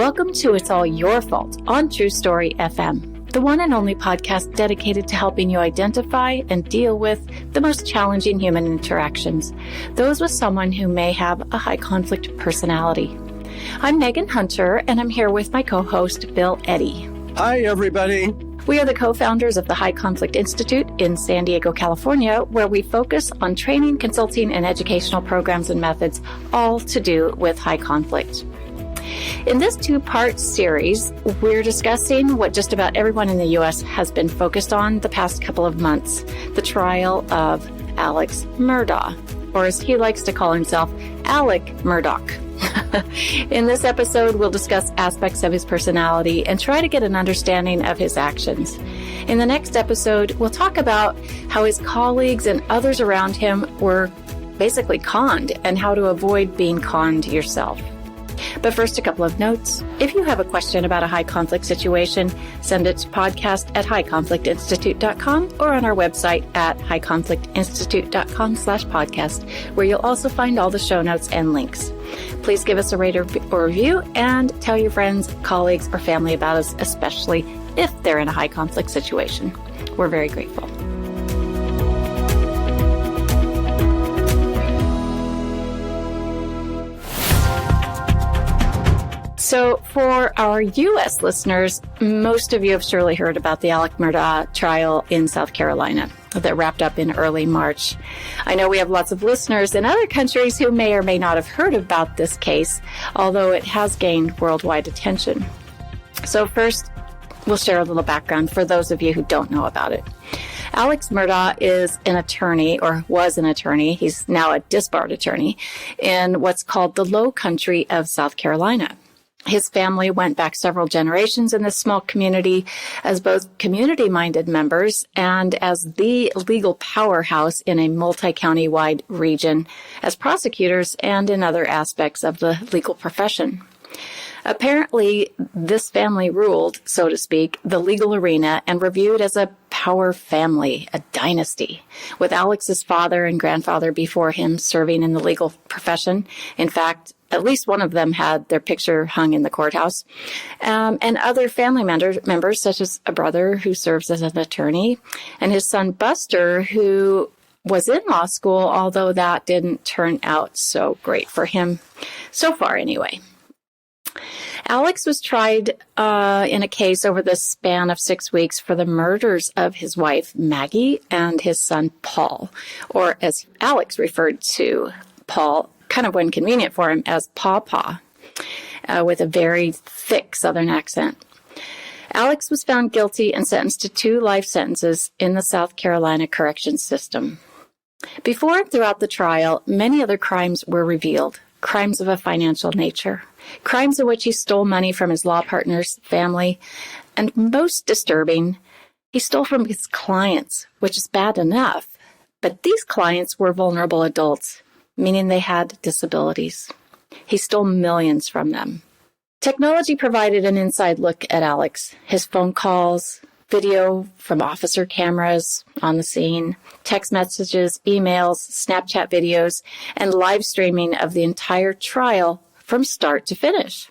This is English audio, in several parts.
Welcome to It's All Your Fault on True Story FM, the one and only podcast dedicated to helping you identify and deal with the most challenging human interactions, those with someone who may have a high conflict personality. I'm Megan Hunter, and I'm here with my co-host, Bill Eddy. Hi, everybody. We are the co-founders of the High Conflict Institute in San Diego, California, where we focus on training, consulting, and educational programs and methods, all to do with high conflict. In this two-part series, we're discussing what just about everyone in the U.S. has been focused on the past couple of months, the trial of Alex Murdaugh, or as he likes to call himself, Alex Murdaugh. In this episode, we'll discuss aspects of his personality and try to get an understanding of his actions. In the next episode, we'll talk about how his colleagues and others around him were basically conned and how to avoid being conned yourself. But first, a couple of notes. If you have a question about a high conflict situation, send it to podcast@highconflictinstitute.com or on our website at highconflictinstitute.com/podcast, where you'll also find all the show notes and links. Please give us a rate or review and tell your friends, colleagues, or family about us, especially if they're in a high conflict situation. We're very grateful. So for our U.S. listeners, most of you have surely heard about the Alex Murdaugh trial in South Carolina that wrapped up in early March. I know we have lots of listeners in other countries who may or may not have heard about this case, although it has gained worldwide attention. So first, we'll share a little background for those of you who don't know about it. Alex Murdaugh is an attorney, or was an attorney, he's now a disbarred attorney, in what's called the Low Country of South Carolina. His family went back several generations in this small community as both community-minded members and as the legal powerhouse in a multi-county-wide region as prosecutors and in other aspects of the legal profession. Apparently, this family ruled, so to speak, the legal arena and were viewed as a power family, a dynasty, with Alex's father and grandfather before him serving in the legal profession. In fact, at least one of them had their picture hung in the courthouse, and other family members, such as a brother who serves as an attorney, and his son Buster, who was in law school, although that didn't turn out so great for him, so far anyway. Alex was tried in a case over the span of 6 weeks for the murders of his wife, Maggie, and his son, Paul, or as Alex referred to Paul, kind of when convenient for him, as Pawpaw, with a very thick Southern accent. Alex was found guilty and sentenced to 2 life sentences in the South Carolina correction system. Before and throughout the trial, many other crimes were revealed, crimes of a financial nature, crimes in which he stole money from his law partner's family, and most disturbing, he stole from his clients, which is bad enough, but these clients were vulnerable adults, meaning they had disabilities. He stole millions from them. Technology provided an inside look at Alex. His phone calls, video from officer cameras on the scene, text messages, emails, Snapchat videos, and live streaming of the entire trial from start to finish.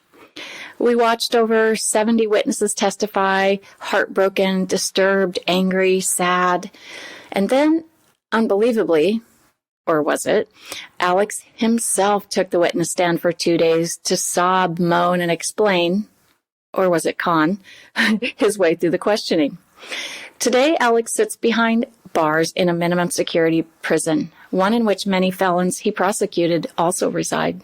We watched over 70 witnesses testify, heartbroken, disturbed, angry, sad, and then, unbelievably, or was it, Alex himself took the witness stand for 2 days to sob, moan, and explain, or was it con, his way through the questioning. Today, Alex sits behind bars in a minimum security prison, one in which many felons he prosecuted also reside.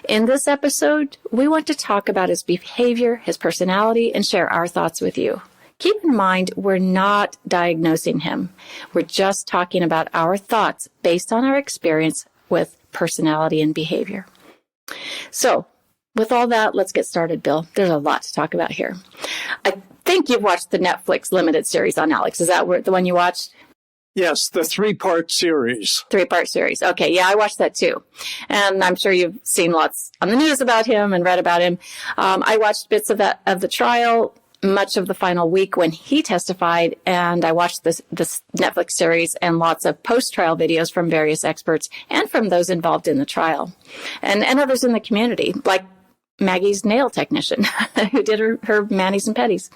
In this episode, we want to talk about his behavior, his personality, and share our thoughts with you. Keep in mind, we're not diagnosing him. We're just talking about our thoughts based on our experience with personality and behavior. So, with all that, let's get started, Bill. There's a lot to talk about here. I think you've watched the Netflix limited series on Alex. Is that the one you watched? Yes, the 3-part series. 3-part series. Okay, yeah, I watched that too. And I'm sure you've seen lots on the news about him and read about him. I watched bits of the trial, much of the final week when he testified, and I watched this Netflix series and lots of post-trial videos from various experts and from those involved in the trial and others in the community, like Maggie's nail technician who did her manis and pedis.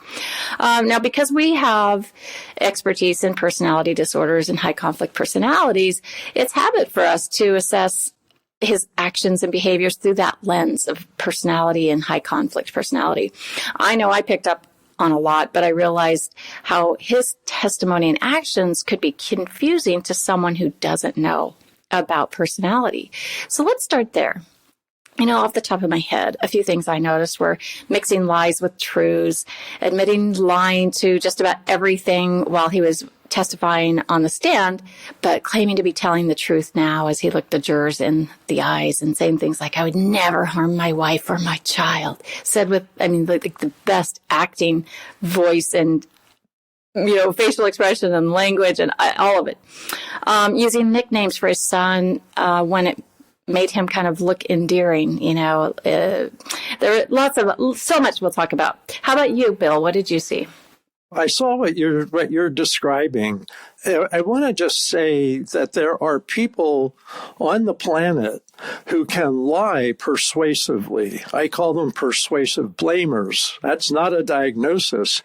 Now, because we have expertise in personality disorders and high conflict personalities, it's habit for us to assess his actions and behaviors through that lens of personality and high conflict personality. I know I picked up on a lot, but I realized how his testimony and actions could be confusing to someone who doesn't know about personality. So let's start there. Off the top of my head, a few things I noticed were mixing lies with truths, admitting lying to just about everything while he was testifying on the stand, but claiming to be telling the truth now as he looked the jurors in the eyes and saying things like, I would never harm my wife or my child, said with, the best acting voice and, facial expression and language and all of it. Using nicknames for his son when it made him kind of look endearing, there are so much we'll talk about. How about you, Bill? What did you see? I saw what you're describing. I want to just say that there are people on the planet who can lie persuasively. I call them persuasive blamers. That's not a diagnosis,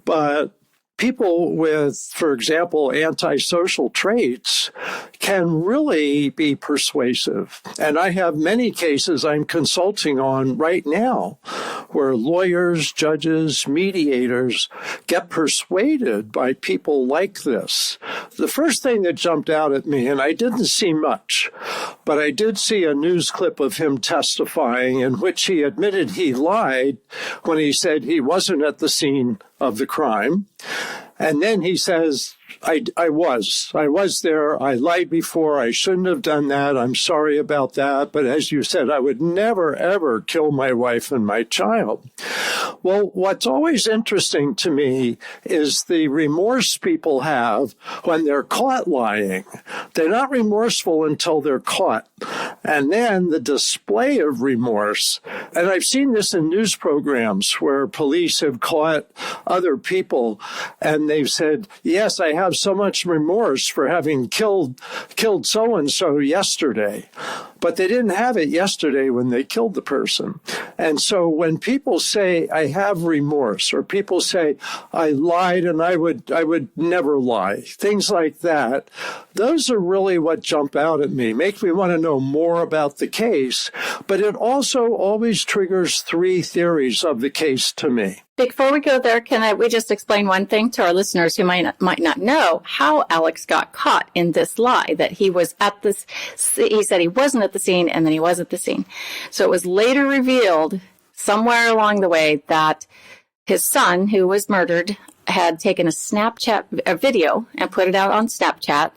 but people with, for example, antisocial traits can really be persuasive. And I have many cases I'm consulting on right now where lawyers, judges, mediators get persuaded by people like this. The first thing that jumped out at me, and I didn't see much, but I did see a news clip of him testifying in which he admitted he lied when he said he wasn't at the scene of the crime. And then he says, I was there. I lied before. I shouldn't have done that. I'm sorry about that. But as you said, I would never, ever kill my wife and my child. Well, what's always interesting to me is the remorse people have when they're caught lying. They're not remorseful until they're caught. And then the display of remorse, and I've seen this in news programs where police have caught other people and they've said, yes, I have so much remorse for having killed so-and-so yesterday. But they didn't have it yesterday when they killed the person. And so when people say, I have remorse, or people say, I lied and I would never lie, things like that, those are really what jump out at me, make me want to know more about the case. But it also always triggers three theories of the case to me. Before we go there, we just explain one thing to our listeners who might not know how Alex got caught in this lie, that he was he said he wasn't at the scene and then he was at the scene. So it was later revealed somewhere along the way that his son, who was murdered, had taken a video and put it out on Snapchat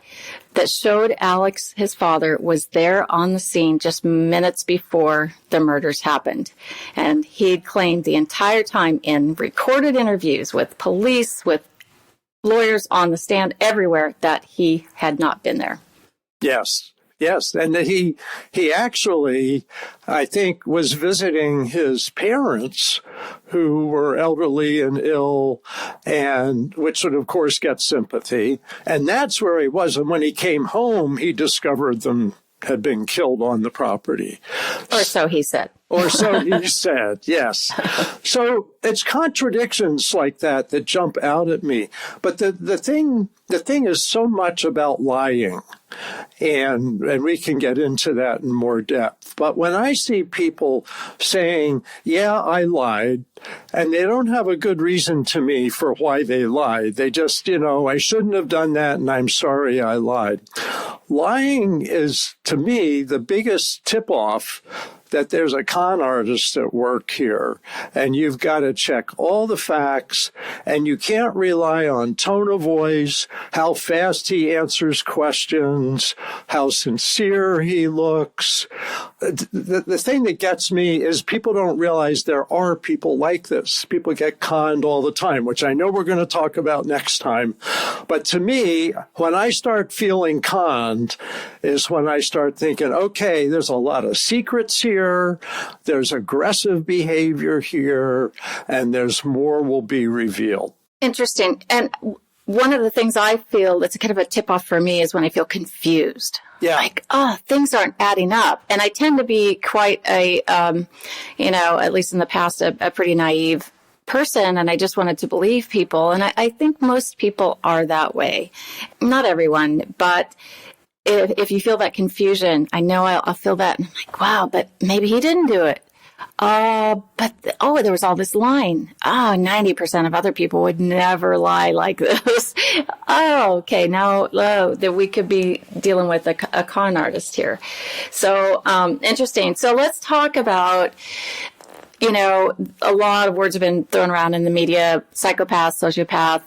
that showed Alex, his father, was there on the scene just minutes before the murders happened. And he had claimed the entire time in recorded interviews with police, with lawyers on the stand, everywhere, that he had not been there. Yes. Yes, and he actually, I think, was visiting his parents who were elderly and ill, and which would, of course, get sympathy. And that's where he was. And when he came home, he discovered them had been killed on the property. Or so he said. Or so he said, yes. So it's contradictions like that jump out at me. But the thing is so much about lying, and we can get into that in more depth. But when I see people saying, yeah, I lied, and they don't have a good reason to me for why they lied, they just, I shouldn't have done that, and I'm sorry I lied. Lying is, to me, the biggest tip-off that there's a con artist at work here, and you've got to check all the facts, and you can't rely on tone of voice, how fast he answers questions, how sincere he looks. The thing that gets me is people don't realize there are people like this. People get conned all the time, which I know we're going to talk about next time. But to me, when I start feeling conned is when I start thinking, okay, there's a lot of secrets here. There's aggressive behavior here, and there's more will be revealed. Interesting. And one of the things I feel that's kind of a tip off for me is when I feel confused. Yeah. Like, things aren't adding up. And I tend to be quite a, at least in the past, a pretty naive person. And I just wanted to believe people. And I think most people are that way. Not everyone, but if you feel that confusion, I know I'll feel that. And I'm like, wow, but maybe he didn't do it. There was all this lying. 90% of other people would never lie like this. Okay. Now that we could be dealing with a con artist here. So, interesting. So let's talk about, a lot of words have been thrown around in the media: psychopath, sociopath,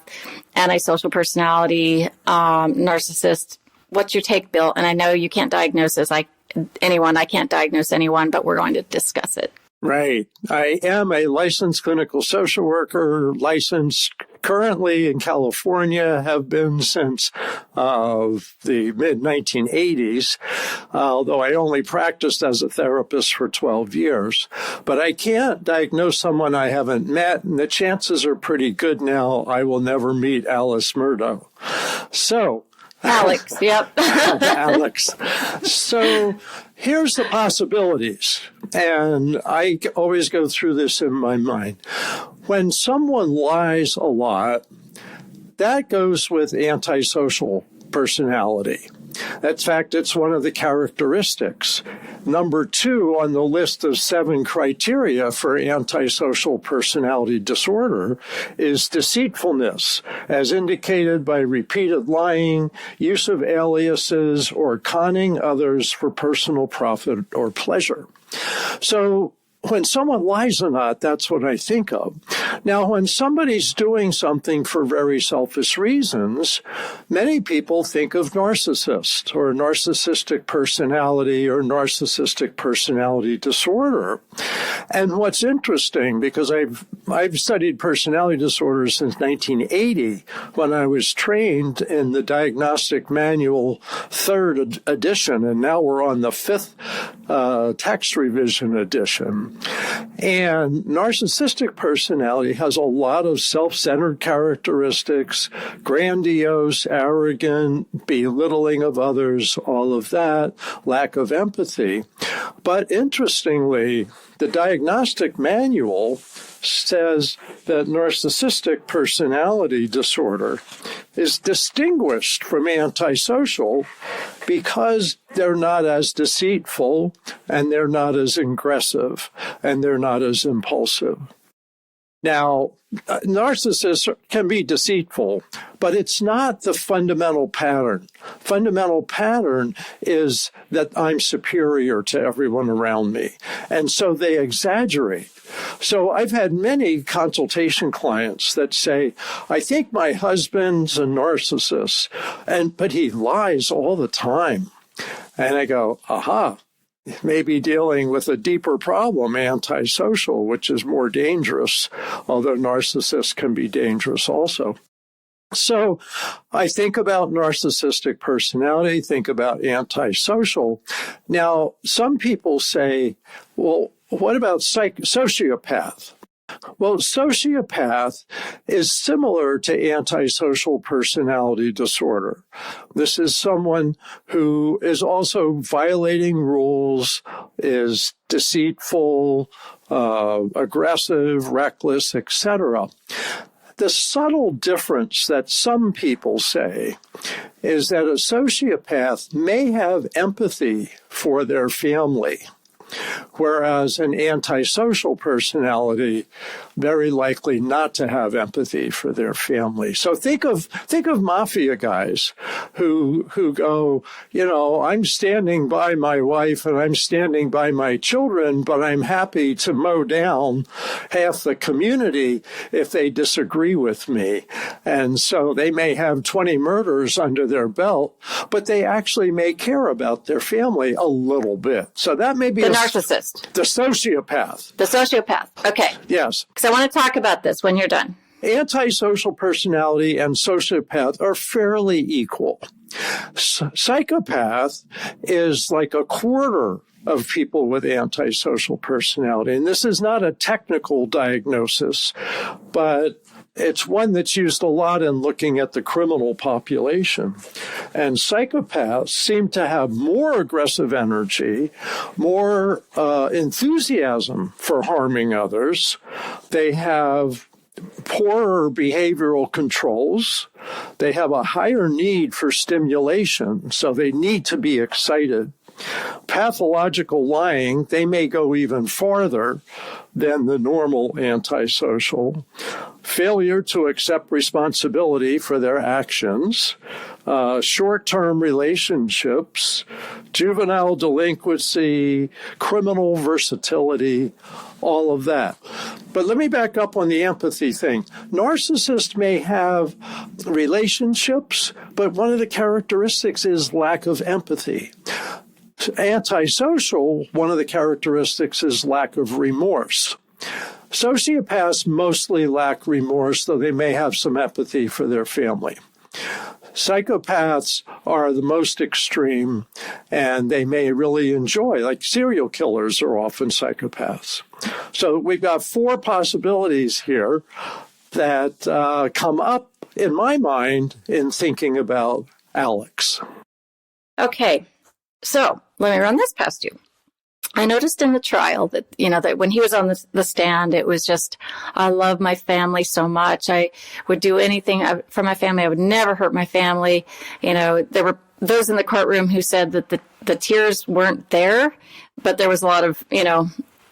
antisocial personality, narcissist. What's your take, Bill? And I know you can't diagnose this. I can't diagnose anyone, but we're going to discuss it. Right. I am a licensed clinical social worker, licensed currently in California, have been since the mid-1980s, although I only practiced as a therapist for 12 years. But I can't diagnose someone I haven't met, and the chances are pretty good now I will never meet Alex Murdaugh. So... Alex, yep. Alex. So here's the possibilities. And I always go through this in my mind. When someone lies a lot, that goes with antisocial personality. In fact, it's one of the characteristics. Number 2 on the list of 7 criteria for antisocial personality disorder is deceitfulness, as indicated by repeated lying, use of aliases, or conning others for personal profit or pleasure. So when someone lies or not, that's what I think of. Now, when somebody's doing something for very selfish reasons, many people think of narcissist or narcissistic personality or narcissistic personality disorder. And what's interesting, because I've studied personality disorders since 1980, when I was trained in the Diagnostic Manual 3rd edition, and now we're on the 5th text revision edition. And narcissistic personality has a lot of self-centered characteristics, grandiose, arrogant, belittling of others, all of that, lack of empathy. But interestingly, the Diagnostic Manual says that narcissistic personality disorder is distinguished from antisocial because they're not as deceitful, and they're not as aggressive, and they're not as impulsive. Now, narcissists can be deceitful, but it's not the fundamental pattern. Fundamental pattern is that I'm superior to everyone around me. And so they exaggerate. So I've had many consultation clients that say, I think my husband's a narcissist, but he lies all the time. And I go, aha. Maybe dealing with a deeper problem, antisocial, which is more dangerous, although narcissists can be dangerous also. So I think about narcissistic personality, think about antisocial. Now, some people say, well, what about sociopath? Well, sociopath is similar to antisocial personality disorder. This is someone who is also violating rules, is deceitful, aggressive, reckless, etc. The subtle difference that some people say is that a sociopath may have empathy for their family, whereas an antisocial personality very likely not to have empathy for their family. So think of mafia guys who go, I'm standing by my wife and I'm standing by my children, but I'm happy to mow down half the community if they disagree with me. And so they may have 20 murders under their belt, but they actually may care about their family a little bit. So that may be the narcissist. The sociopath. The sociopath. Okay. Yes. Because I want to talk about this when you're done. Antisocial personality and sociopath are fairly equal. Psychopath is like a quarter of people with antisocial personality. And this is not a technical diagnosis, but it's one that's used a lot in looking at the criminal population. And psychopaths seem to have more aggressive energy, more enthusiasm for harming others. They have poorer behavioral controls. They have a higher need for stimulation, so they need to be excited. Pathological lying, they may go even farther than the normal antisocial. Failure to accept responsibility for their actions, short-term relationships, juvenile delinquency, criminal versatility, all of that. But let me back up on the empathy thing. Narcissists may have relationships, but one of the characteristics is lack of empathy. Antisocial, one of the characteristics is lack of remorse. Sociopaths mostly lack remorse, though they may have some empathy for their family. Psychopaths are the most extreme, and they may really enjoy, like serial killers are often psychopaths. So we've got 4 possibilities here that come up in my mind in thinking about Alex. Okay, so let me run this past you. I noticed in the trial that, that when he was on the stand, it was just, I love my family so much. I would do anything for my family. I would never hurt my family. There were those in the courtroom who said that the tears weren't there, but there was a lot of,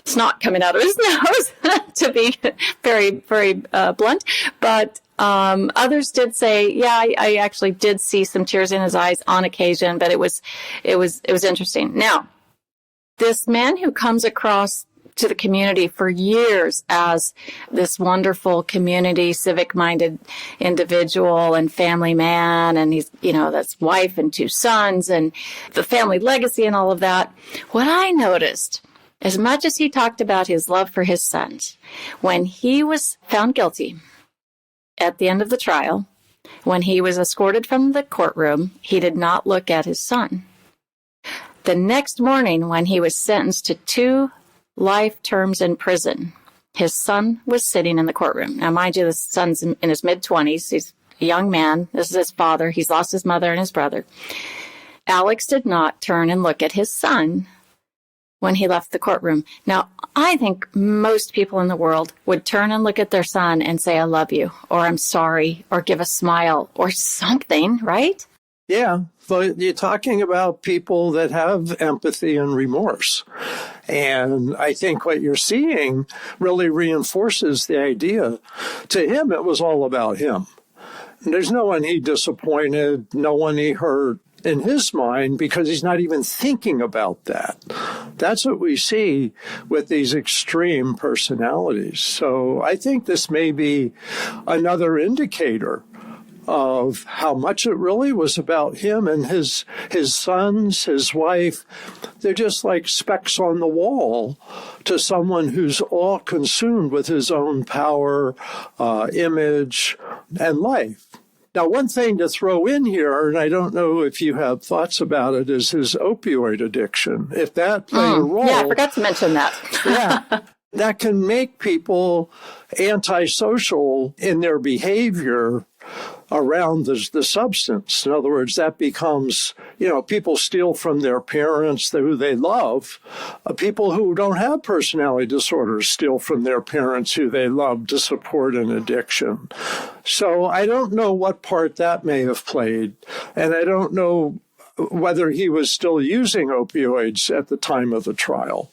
snot coming out of his nose, to be very, very blunt. But others did say, yeah, I actually did see some tears in his eyes on occasion, but it was interesting. Now, this man who comes across to the community for years as this wonderful community, civic-minded individual and family man, and he's, that's wife and 2 sons and the family legacy and all of that. What I noticed, as much as he talked about his love for his sons, when he was found guilty at the end of the trial, when he was escorted from the courtroom, he did not look at his son. The next morning, when he was sentenced to 2 life terms in prison, his son was sitting in the courtroom. Now, mind you, the son's in his mid-20s. He's a young man. This is his father. He's lost his mother and his brother. Alex did not turn and look at his son when he left the courtroom. Now, I think most people in the world would turn and look at their son and say, I love you, or I'm sorry, or give a smile, or something, right? Yeah, but you're talking about people that have empathy and remorse. And I think what you're seeing really reinforces the idea. To him, it was all about him. There's no one he disappointed, no one he hurt in his mind, because he's not even thinking about that. That's what we see with these extreme personalities. So I think this may be another indicator of how much it really was about him and his sons, his wife. They're just like specks on the wall to someone who's all consumed with his own power, image, and life. Now, one thing to throw in here, and I don't know if you have thoughts about it, is his opioid addiction. If that played a role... Yeah, I forgot to mention that. Yeah. That can make people antisocial in their behavior around the substance. In other words, that becomes, people steal from their parents who they love. People who don't have personality disorders steal from their parents who they love to support an addiction. So I don't know what part that may have played, and I don't know whether he was still using opioids at the time of the trial.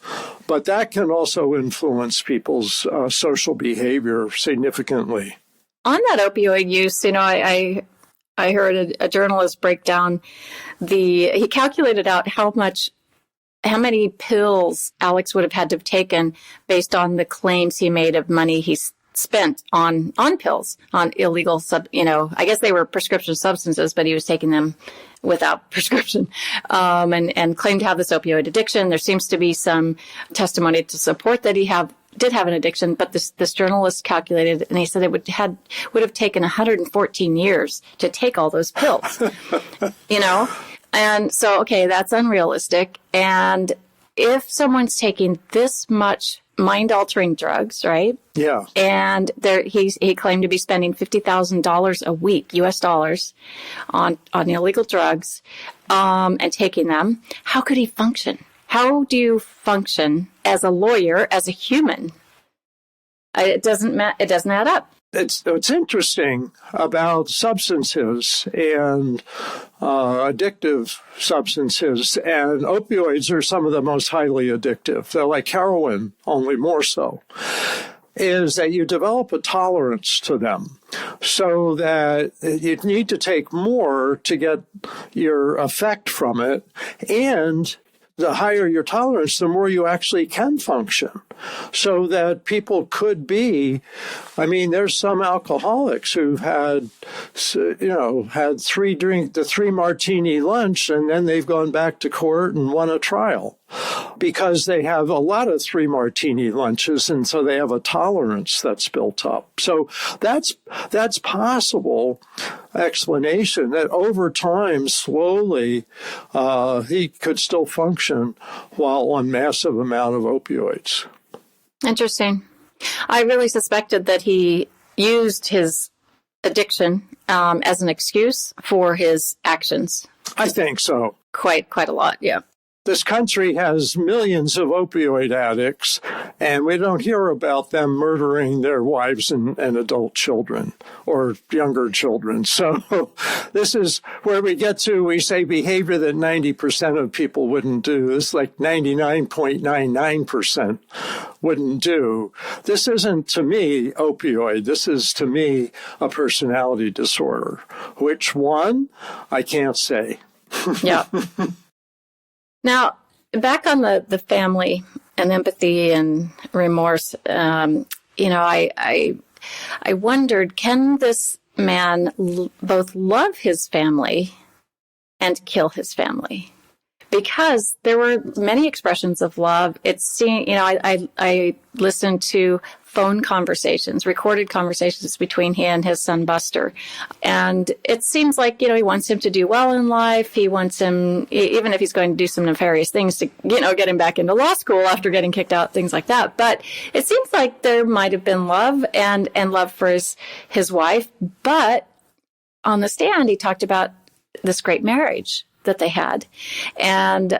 But that can also influence people's social behavior significantly. On that opioid use, I heard a journalist break down he calculated out how many pills Alex would have had to have taken based on the claims he made of money he spent on pills, on illegal I guess they were prescription substances, but he was taking them without prescription, and claimed to have this opioid addiction. There seems to be some testimony to support that he did have an addiction, but this journalist calculated, and he said it would have taken 114 years to take all those pills, And so, okay, that's unrealistic. And if someone's taking this much mind-altering drugs, right? Yeah. And he claimed to be spending $50,000 a week, U.S. dollars, on illegal drugs, and taking them. How could he function? How do you function as a lawyer, as a human? It doesn't add up. It's interesting about substances and addictive substances, and opioids are some of the most highly addictive. They're like heroin, only more so, is that you develop a tolerance to them so that you need to take more to get your effect from it, and the higher your tolerance, the more you actually can function. So that people could be, there's some alcoholics who've had, had the 3 martini lunch, and then they've gone back to court and won a trial because they have a lot of 3 martini lunches, and so they have a tolerance that's built up. So that's possible explanation that over time, slowly, he could still function while on massive amount of opioids. Interesting. I really suspected that he used his addiction as an excuse for his actions. I think so. Quite a lot, yeah. This country has millions of opioid addicts, and we don't hear about them murdering their wives and adult children or younger children. So this is where we get to, we say behavior that 90% of people wouldn't do. This is like 99.99% wouldn't do. This isn't, to me, opioid. This is, to me, a personality disorder. Which one? I can't say. Yeah. Now, back on the family and empathy and remorse, I wondered, can this man both love his family and kill his family? Because there were many expressions of love. I listened to phone conversations, recorded conversations between he and his son Buster. And it seems like, he wants him to do well in life. He wants him, even if he's going to do some nefarious things to, get him back into law school after getting kicked out, things like that. But it seems like there might have been love and love for his wife. But on the stand, he talked about this great marriage that they had. And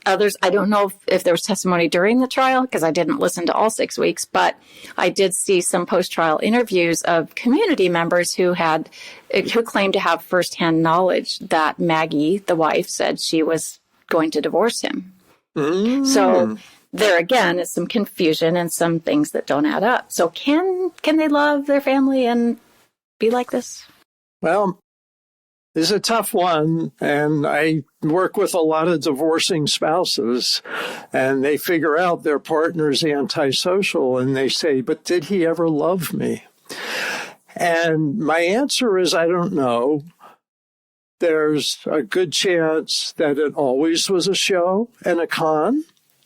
others, I don't know if there was testimony during the trial, because I didn't listen to all 6 weeks, but I did see some post-trial interviews of community members who claimed to have firsthand knowledge that Maggie, the wife, said she was going to divorce him. So there again is some confusion and some things that don't add up. So can they love their family and be like this? Well, it's a tough one, and I work with a lot of divorcing spouses, and they figure out their partner's antisocial, and they say, but did he ever love me? And my answer is, I don't know. There's a good chance that it always was a show and a con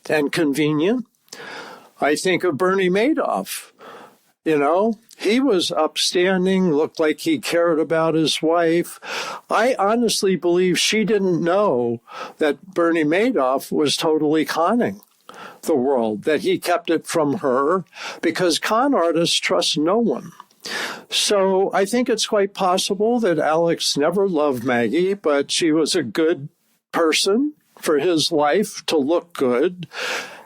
and convenient. I think of Bernie Madoff. He was upstanding, looked like he cared about his wife. I honestly believe she didn't know that Bernie Madoff was totally conning the world, that he kept it from her, because con artists trust no one. So I think it's quite possible that Alex never loved Maggie, but she was a good person for his life to look good.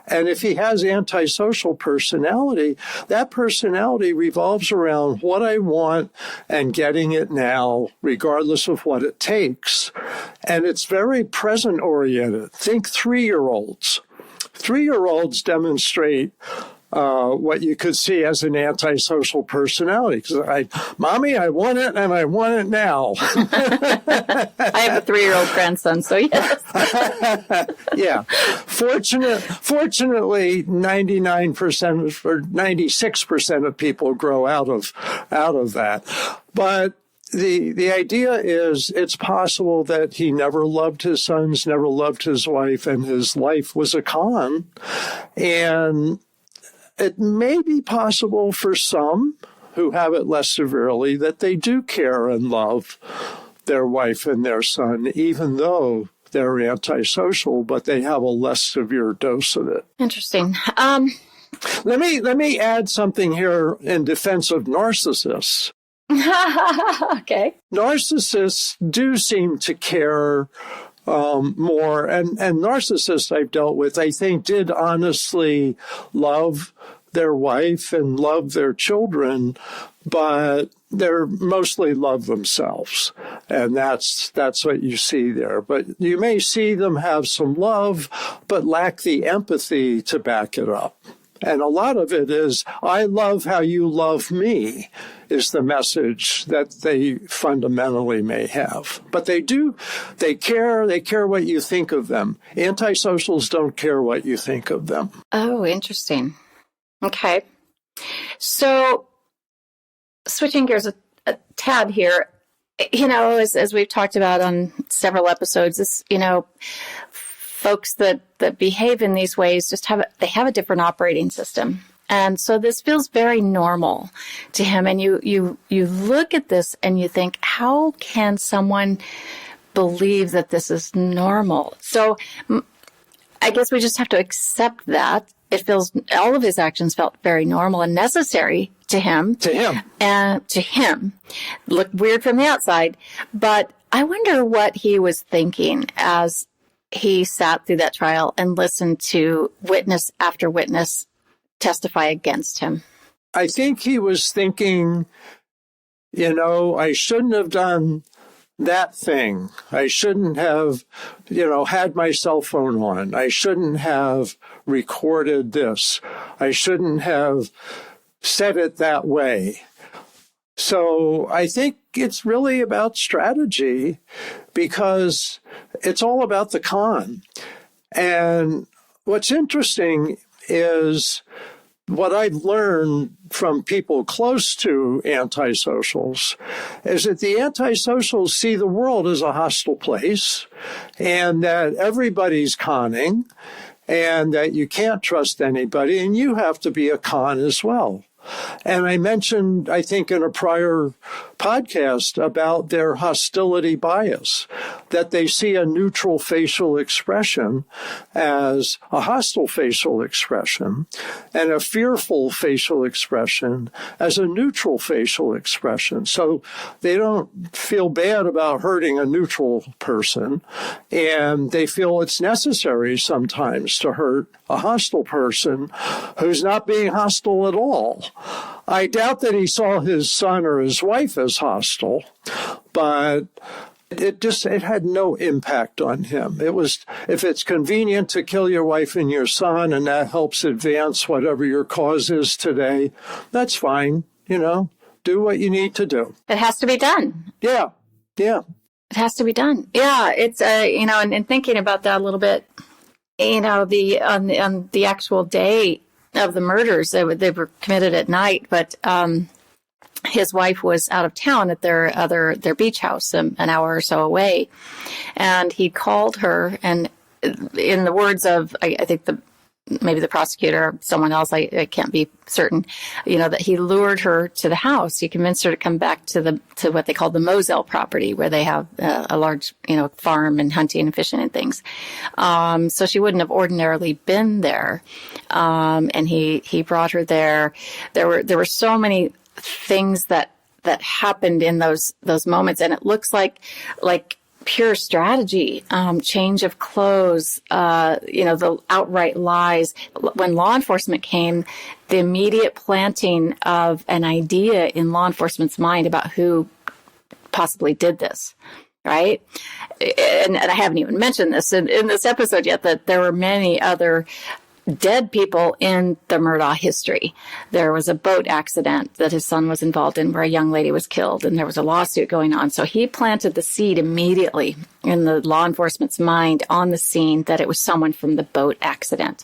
And if he has antisocial personality, that personality revolves around what I want and getting it now, regardless of what it takes. And it's very present-oriented. Think 3-year-olds. 3-year-olds demonstrate what you could see as an antisocial personality. Because Mommy, I want it, and I want it now. I have a 3-year-old grandson, so yes. Yeah. Fortunately, 99% or 96% of people grow out of that. But the idea is it's possible that he never loved his sons, never loved his wife, and his life was a con. And it may be possible for some who have it less severely that they do care and love their wife and their son, even though they're antisocial, but they have a less severe dose of it. Interesting. Let me add something here in defense of narcissists. Okay. Narcissists do seem to care more, and narcissists I've dealt with, I think, did honestly love their wife and love their children, but they're mostly love themselves. And that's what you see there. But you may see them have some love, but lack the empathy to back it up. And a lot of it is, I love how you love me, is the message that they fundamentally may have. But they care what you think of them. Antisocials don't care what you think of them. Oh, interesting. Okay. So switching gears a tad here, as we've talked about on several episodes, this, folks that behave in these ways they have a different operating system. And so this feels very normal to him. And you look at this and you think, how can someone believe that this is normal? So I guess we just have to accept that. All of his actions felt very normal and necessary to him. And to him. Looked weird from the outside. But I wonder what he was thinking as he sat through that trial and listened to witness after witness testify against him. I think he was thinking, I shouldn't have done that thing. I shouldn't have, had my cell phone on. I shouldn't have recorded this. I shouldn't have said it that way. So I think it's really about strategy, because it's all about the con. And what's interesting is what I've learned from people close to antisocials is that the antisocials see the world as a hostile place, and that everybody's conning, and that you can't trust anybody, and you have to be a con as well. And I mentioned, I think, in a prior podcast about their hostility bias, that they see a neutral facial expression as a hostile facial expression, and a fearful facial expression as a neutral facial expression. So they don't feel bad about hurting a neutral person, and they feel it's necessary sometimes to hurt a hostile person who's not being hostile at all. I doubt that he saw his son or his wife as hostile, but it had no impact on him. It was, if it's convenient to kill your wife and your son, and that helps advance whatever your cause is today, that's fine. Do what you need to do. It has to be done. Yeah. It has to be done. Yeah. It's, and thinking about that a little bit, on the actual day of the murders, they were committed at night, but his wife was out of town at their beach house, an hour or so away, and he called her, and in the words of I think maybe the prosecutor or someone else, I can't be certain, that he lured her to the house. He convinced her to come back to what they call the Moselle property, where they have a large, farm and hunting and fishing and things. So she wouldn't have ordinarily been there. And he brought her there. There were so many things that happened in those moments. And it looks like pure strategy, change of clothes, the outright lies. When law enforcement came, the immediate planting of an idea in law enforcement's mind about who possibly did this, right? And I haven't even mentioned this in this episode yet, that there were many other dead people in the Murdaugh history. There was a boat accident that his son was involved in where a young lady was killed, and there was a lawsuit going on. So he planted the seed immediately in the law enforcement's mind on the scene that it was someone from the boat accident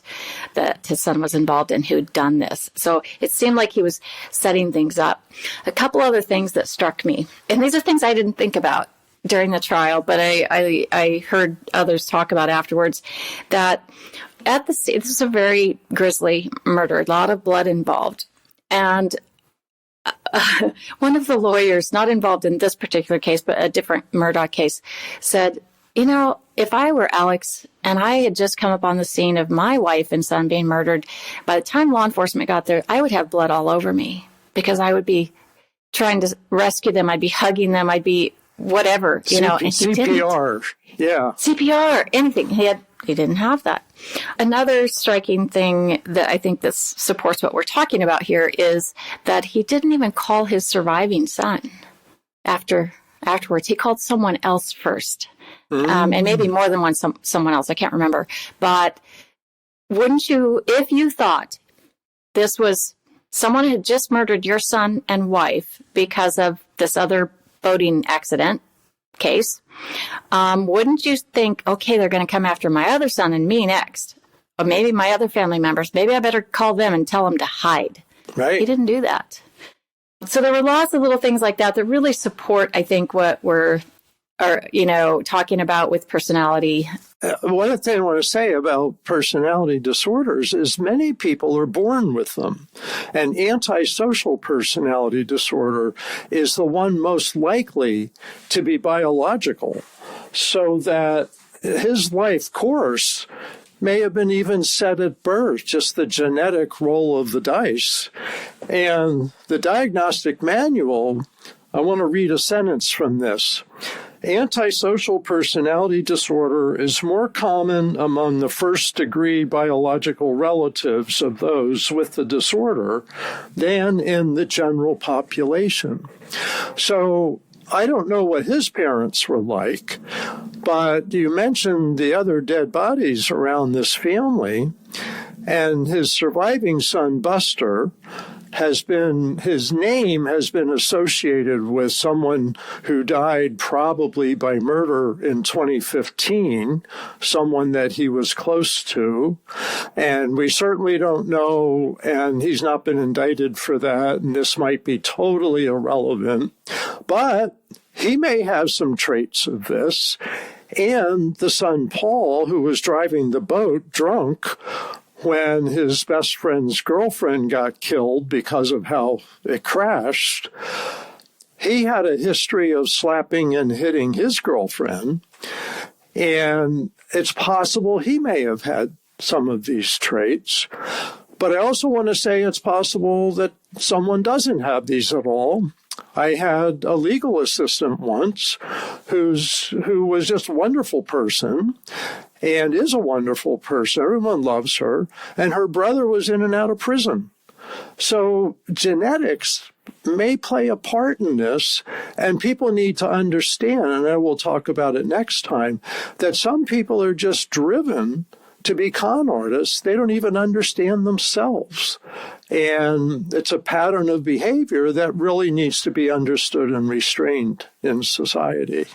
that his son was involved in who'd done this. So it seemed like he was setting things up. A couple other things that struck me, and these are things I didn't think about during the trial, but I heard others talk about afterwards, that at the scene, this is a very grisly murder, a lot of blood involved. And one of the lawyers, not involved in this particular case, but a different Murdaugh case, said if I were Alex and I had just come up on the scene of my wife and son being murdered, by the time law enforcement got there, I would have blood all over me because I would be trying to rescue them. I'd be hugging them. I'd be whatever, And CPR. Yeah. CPR, anything. He didn't have that. Another striking thing that I think this supports what we're talking about here is that he didn't even call his surviving son afterwards. He called someone else first. And maybe more than someone else. I can't remember. But wouldn't you, if you thought this was someone had just murdered your son and wife because of this other boating accident case, wouldn't you think, okay, they're going to come after my other son and me next? Or maybe my other family members. Maybe I better call them and tell them to hide. Right. He didn't do that. So there were lots of little things like that that really support, I think, what we're talking about with personality. One thing I want to say about personality disorders is many people are born with them. And antisocial personality disorder is the one most likely to be biological, so that his life course may have been even set at birth, just the genetic roll of the dice. And the diagnostic manual, I want to read a sentence from this. Antisocial personality disorder is more common among the first-degree biological relatives of those with the disorder than in the general population. So I don't know what his parents were like, but you mentioned the other dead bodies around this family, and his surviving son, Buster, his name has been associated with someone who died probably by murder in 2015, someone that he was close to. And we certainly don't know, and he's not been indicted for that, and this might be totally irrelevant. But he may have some traits of this. And the son, Paul, who was driving the boat drunk when his best friend's girlfriend got killed because of how it crashed, he had a history of slapping and hitting his girlfriend. And it's possible he may have had some of these traits. But I also want to say it's possible that someone doesn't have these at all. I had a legal assistant once who was just a wonderful person and is a wonderful person. Everyone loves her. And her brother was in and out of prison. So genetics may play a part in this, and people need to understand, and I will talk about it next time, that some people are just driven to be con artists. They don't even understand themselves. And it's a pattern of behavior that really needs to be understood and restrained in society.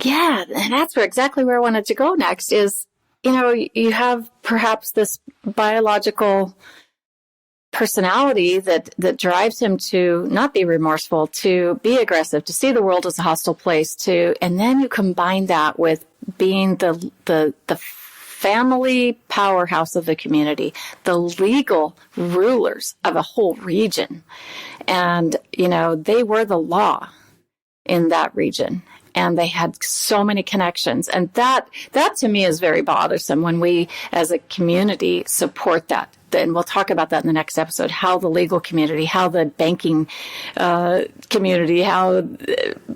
Yeah, and that's exactly where I wanted to go next is, you have perhaps this biological personality that drives him to not be remorseful, to be aggressive, to see the world as a hostile place, and then you combine that with being the family powerhouse of the community, the legal rulers of a whole region. And, they were the law in that region. And they had so many connections. And that to me is very bothersome when we as a community support that. And we'll talk about that in the next episode, how the legal community, how the banking community, how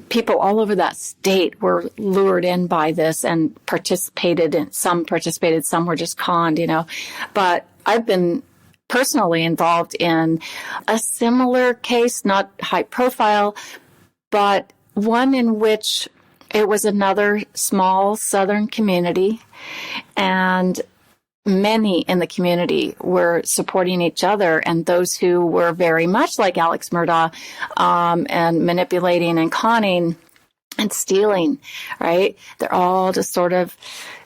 people all over that state were lured in by this and participated, and some participated, some were just conned, But I've been personally involved in a similar case, not high profile, but one in which it was another small southern community, and many in the community were supporting each other, and those who were very much like Alex Murdaugh and manipulating and conning and stealing, right? They're all just sort of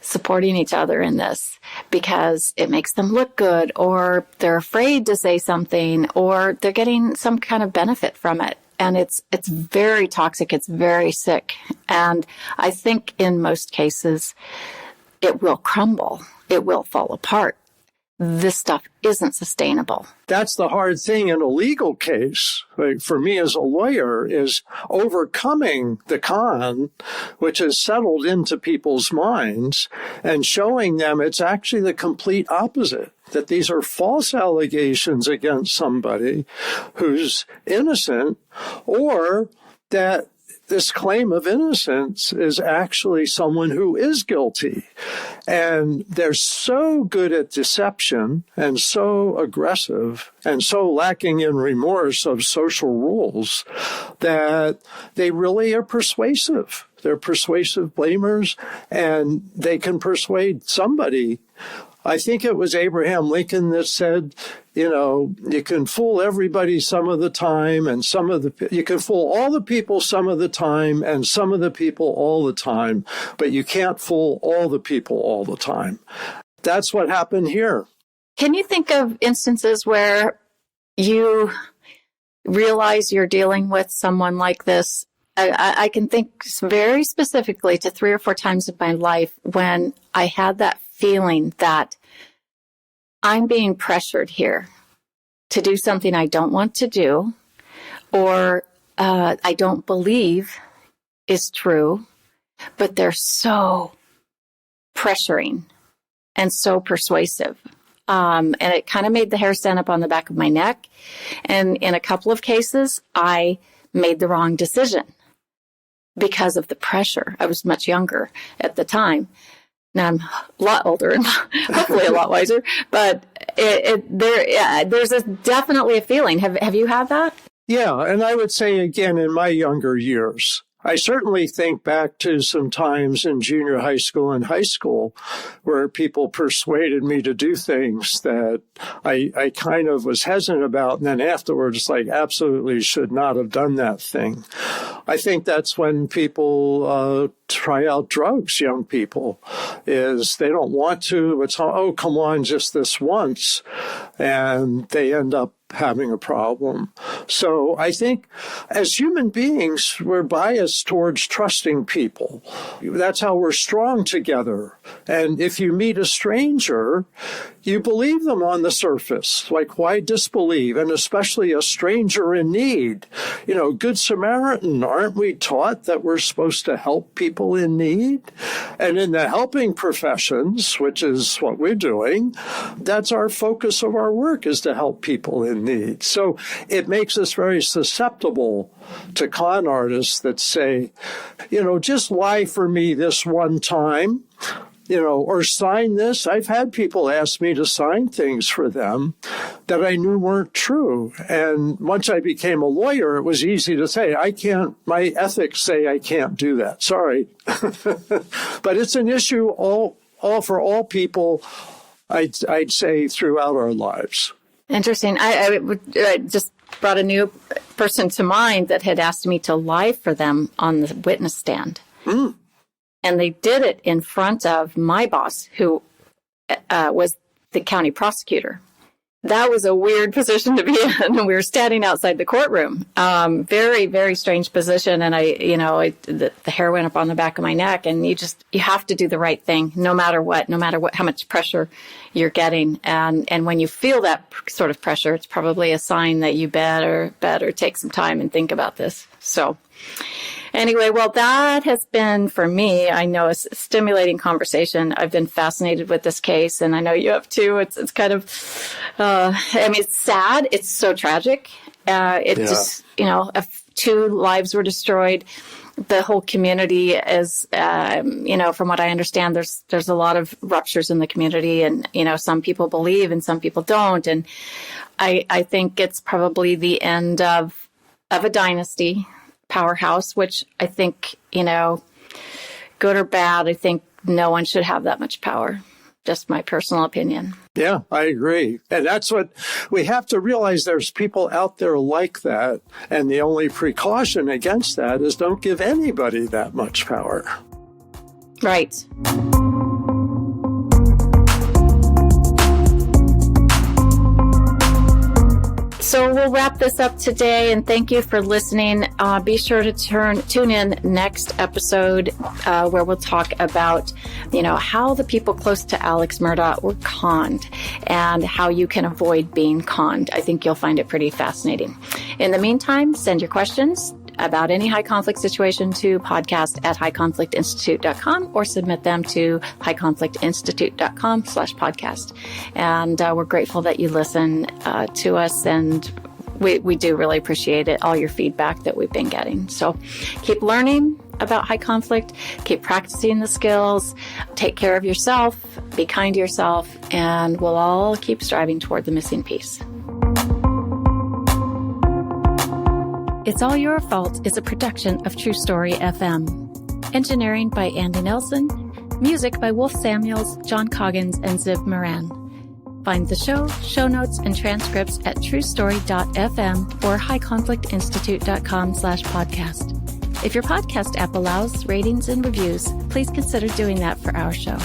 supporting each other in this because it makes them look good, or they're afraid to say something, or they're getting some kind of benefit from it. And it's very toxic. It's very sick. And I think in most cases, it will crumble. It will fall apart. this stuff isn't sustainable. That's the hard thing in a legal case, like for me as a lawyer, is overcoming the con, which is settled into people's minds, and showing them it's actually the complete opposite, that these are false allegations against somebody who's innocent, or that this claim of innocence is actually someone who is guilty. And they're so good at deception and so aggressive and so lacking in remorse of social rules that they really are persuasive. They're persuasive blamers, and they can persuade somebody. I think it was Abraham Lincoln that said, you can fool everybody some of the time, and you can fool all the people some of the time, and some of the people all the time, but you can't fool all the people all the time. That's what happened here. Can you think of instances where you realize you're dealing with someone like this? I can think very specifically to 3 or 4 times in my life when I had that feeling that I'm being pressured here to do something I don't want to do, or I don't believe is true, but they're so pressuring and so persuasive. And it kind of made the hair stand up on the back of my neck. And in a couple of cases, I made the wrong decision because of the pressure. I was much younger at the time. Now I'm a lot older and hopefully a lot wiser, but there's definitely a feeling. Have you had that? Yeah, and I would say again, in my younger years, I certainly think back to some times in junior high school and high school where people persuaded me to do things that I kind of was hesitant about, and then afterwards, absolutely should not have done that thing. I think that's when people try out drugs, young people, is they don't want to. It's, oh, come on, just this once, and they end up having a problem. So I think as human beings, we're biased towards trusting people. That's how we're strong together. And if you meet a stranger, you believe them on the surface. Why disbelieve? And especially a stranger in need. Good Samaritan, aren't we taught that we're supposed to help people in need? And in the helping professions, which is what we're doing, that's our focus of our work, is to help people in need. So it makes us very susceptible to con artists that say, just lie for me this one time, or sign this. I've had people ask me to sign things for them that I knew weren't true. And once I became a lawyer, it was easy to say, my ethics say I can't do that. Sorry. But it's an issue all for all people, I'd say, throughout our lives. Interesting. I just brought a new person to mind that had asked me to lie for them on the witness stand. Mm. And they did it in front of my boss, who was the county prosecutor. That was a weird position to be in. We were standing outside the courtroom. Very, very strange position. And the hair went up on the back of my neck. And you have to do the right thing, no matter what, how much pressure you're getting. And when you feel that sort of pressure, it's probably a sign that you better take some time and think about this. So anyway, well, that has been, for me, I know, a stimulating conversation. I've been fascinated with this case, and I know you have too. It's kind of, it's sad. It's so tragic. Just, 2 lives were destroyed. The whole community is, from what I understand, there's a lot of ruptures in the community, and, some people believe and some people don't. And I think it's probably the end of a dynasty. Powerhouse, which I think, good or bad, I think no one should have that much power. Just my personal opinion. Yeah, I agree. And that's what we have to realize. There's people out there like that. And the only precaution against that is don't give anybody that much power. Right. So we'll wrap this up today, and thank you for listening. Be sure to tune in next episode where we'll talk about, how the people close to Alex Murdaugh were conned and how you can avoid being conned. I think you'll find it pretty fascinating. In the meantime, send your questions about any high conflict situation to podcast@highconflictinstitute.com or submit them to highconflictinstitute.com/podcast. And we're grateful that you listen to us, and we do really appreciate it, all your feedback that we've been getting. So keep learning about high conflict, keep practicing the skills, take care of yourself, be kind to yourself, and we'll all keep striving toward the missing piece. It's All Your Fault is a production of True Story FM. Engineering by Andy Nelson. Music by Wolf Samuels, John Coggins, and Ziv Moran. Find the show notes, and transcripts at truestory.fm or highconflictinstitute.com/podcast. If your podcast app allows ratings and reviews, please consider doing that for our show.